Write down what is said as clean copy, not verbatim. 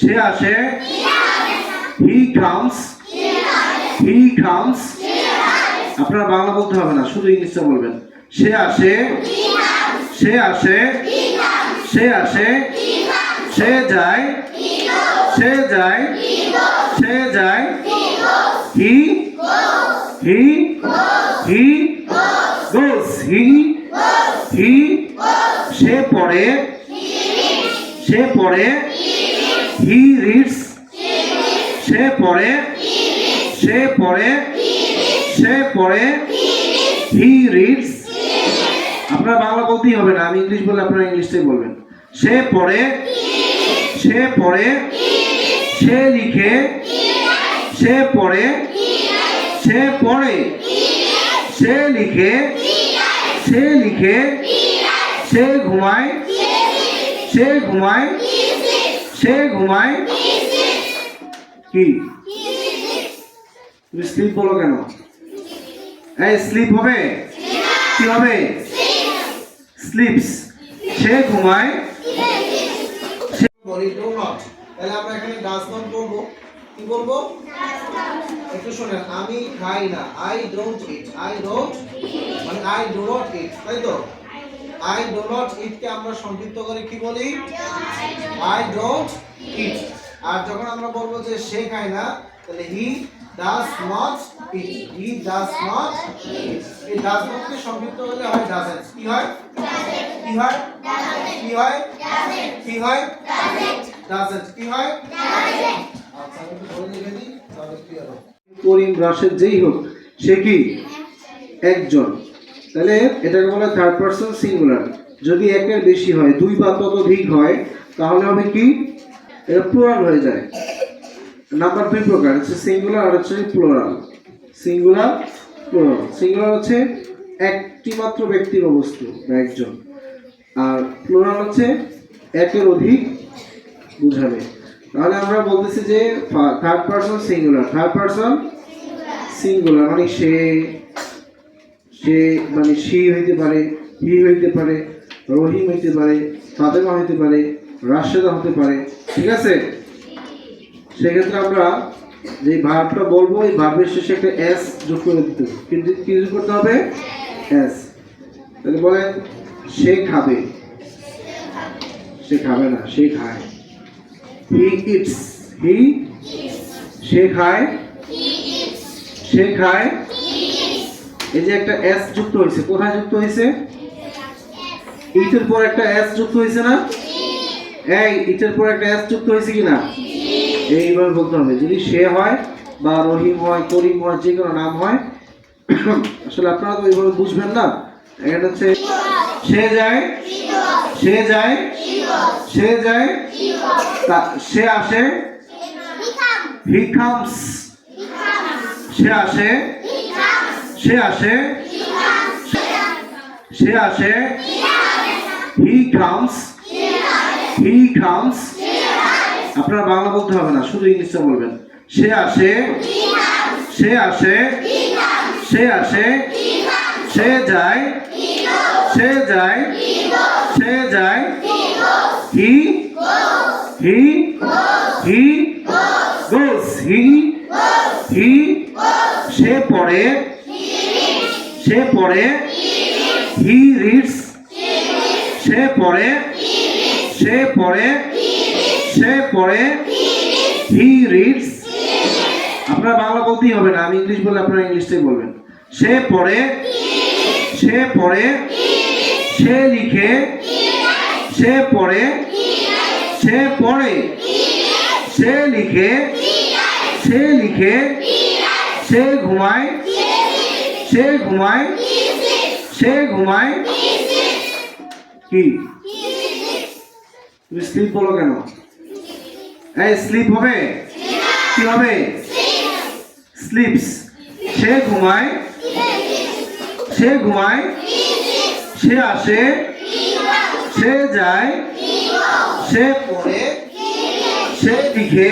সে আসে, he comes, he comes. আপনারা বাংলা বলতে হবে না, শুধু ইংলিশটা বলবেন। সে আসে, সে আসে, সে আসে, সে যায়, সে যায়, সে যায়, হি, হি, হি গোস, হি, হি। সে পড়ে, সে পড়ে, হি রিডস, সে পড়ে, সে পড়ে, সে পড়ে, হি রিডস। আপনারা বাংলা বলতেই হবে না, আমি ইংলিশ বললে আপনারা ইংলিশটাই বলবেন। সে পড়ে, সে পড়ে, সে লিখে, সে পড়ে, সে পড়ে, সে লিখে, সে লিখে, সে ঘুমায়, সে ঘুমায়, সে ঘুমায়। কি তুমি স্লিপ বলো কেন? এই স্লিপ হবে, কি হবে? স্লিপস। সে ঘুমায়, সে বলি ডু নট। তাহলে আমরা এখানে ডাজ নট বলবো, কি বলবো? একটু শুনেন, আমি খাই না, I don't it. I don't মানে আই ডু নট ইট, তাই তো? আই ডু নট ইট কে আমরা সংক্ষিপ্ত করে কি বলি? আই ডোন্ট ইট। আর যখন আমরা বলবো যে সে খায় না, তাহলে he does not eat, he does not eat. এই ডাজ নট কে সংক্ষিপ্ত করলে হয় ডাজন্ট। কি হয়? কি হয়? কি হয়? কি হয়? ডাজন্ট। কি হয়? আচ্ছা, আমি একটু বলে লিখে দিই তাহলে ক্লিয়ার হবে। করিম রাশেদ যেই হোক, সে কি? একজন। তাহলে এটাকে বলে থার্ড পারসন সিঙ্গুলার। যদি একের বেশি হয়, দুই বা ততোধিক হয়, তাহলে হবে কি? এটা প্লুরাল হয়ে যায়। নাম্বার দুই প্রকার হচ্ছে সিঙ্গুলার আর হচ্ছে প্লুরাল। Singular, plural. সিঙ্গুলার হচ্ছে একটি মাত্র ব্যক্তি বা বস্তু বা একজন, আর প্লুরাল হচ্ছে একের অধিক বুঝাবে। তাহলে আমরা বলতেছি যে third person singular. Third person singular মানে সে, সে মানে সি হইতে পারে, হি হইতে পারে, রহিম হইতে পারে, ফাতেমা হইতে পারে, রাশেদা হতে পারে। ঠিক আছে? সেক্ষেত্রে আমরা যে ভার্বটা বলবো, এই ভার্বের শেষে একটা এস যোগ করে দিতে হবে। কিন্তু কি যোগ করতে হবে? এস। তাহলে বলেন সে খাবে, সে খাবে না, সে খায়। হি ইটস, হি, সে খায়, সে খায়। এই যে একটা এস যুক্ত হয়েছে, কোথায় যুক্ত হয়েছে? ইটের পর একটা এস যুক্ত হয়েছে না? এই ইটের পর একটা এস যুক্ত হয়েছে কিনা? এইভাবে বলতে হবে। যদি সে হয় বা রহিম হয়, করিম হয়, যে কোনো নাম হয়, আসলে আপনারা তো এইভাবে বুঝবেন না। এখানে হচ্ছে সে যায়, সে যায়, সে যায়, সে আসে, হি কামস, সে আসে, সে আসে, সে আসে, হি কামস, হি কামস। আপনারা বাংলা বলতে হবে না, শুধু ইংলিশটা বলবেন। সে আসে, সে আসে, সে আসে, সে যায়, সে যায়, সে যায়, হি, হি, হি গোস, হি, হি। সে পড়ে, সে পড়ে, হি রিডস, সে পড়ে, সে পড়ে, সে পড়ে, হি রিডস। আপনারা বাংলা বলতেই হবে না, আমি ইংলিশ বললে আপনারা ইংলিশটাই বলবেন। সে পড়ে, সে পড়ে, সে লিখে, সে পড়ে, সে পড়ে, সে লিখে, সে লিখে, সে ঘুমায়, সে ঘুমায়, সে ঘুমায়। কি তুমি স্লিপ বলো কেন? এই স্লিপ হবে, কি হবে? স্লিপস। সে ঘুমায়, সে ঘুমায়, সে আসে, সে যায়, সে পড়ে, সে লিখে,